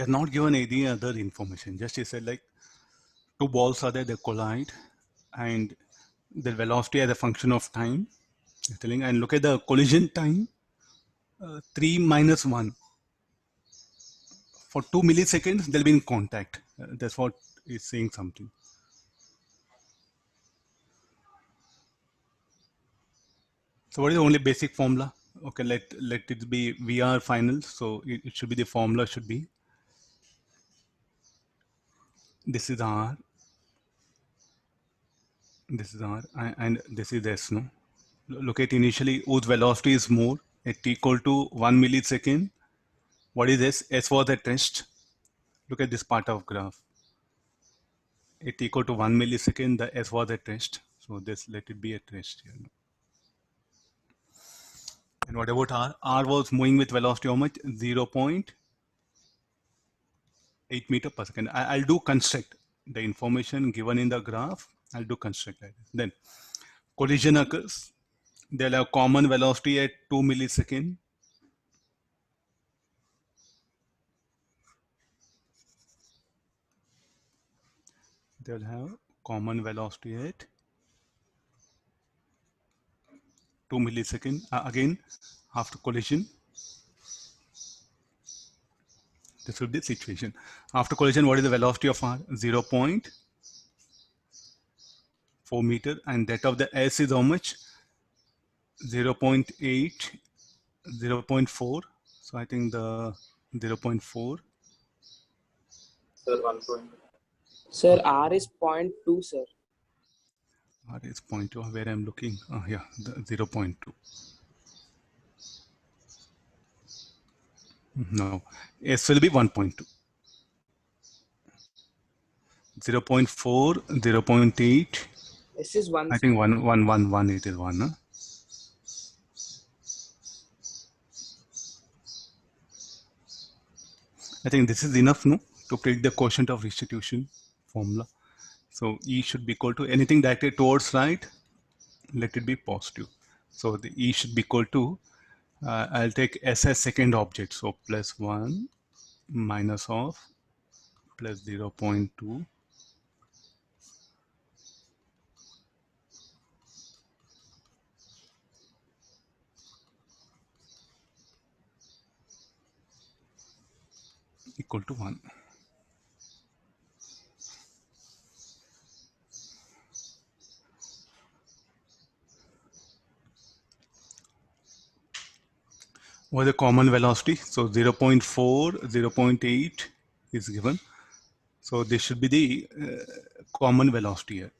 He has not given any other information. Just he said like two balls are there, they collide, and the velocity as a function of time. He's telling, and look at the collision time, 3 minus 1. For 2 milliseconds, they'll be in contact. That's what is saying something. So what is the only basic formula? Okay, let it be VR final. So it should be, the formula should be, this is R, this is R, and this is S, no? Look at initially whose velocity is more, at t equal to 1 millisecond. What is S? S was at rest. Look at this part of graph. At equal to 1 millisecond, the S was at rest. So this, let it be at rest here. And what about R? R was moving with velocity how much? 0.8 meter per second. I'll do construct the information given in the graph. I'll do construct like this. Then collision occurs. They'll have common velocity at 2 milliseconds. They'll have common velocity at 2 milliseconds. Again, after collision, this will be the situation. After collision, what is the velocity of R? 0.4 meter, and that of the S is how much? 0.8, 0.4. So I think the 0.4. Sir, 1.2. Sir, R is 0.2, sir. R is 0.2, where I'm looking. Oh, yeah, the 0.2. No, S will be 1.2. 0.4, 0.8. S is 1. I think 1, it is 1. Huh? I think this is enough, no, to predict the quotient of restitution formula. So E should be equal to anything directed towards right, let it be positive. So the E should be equal to, I'll take S as second object. So plus 1 minus of plus 0.2 equal to 1. What is the common velocity? So 0.4, 0.8 is given. So this should be the common velocity here.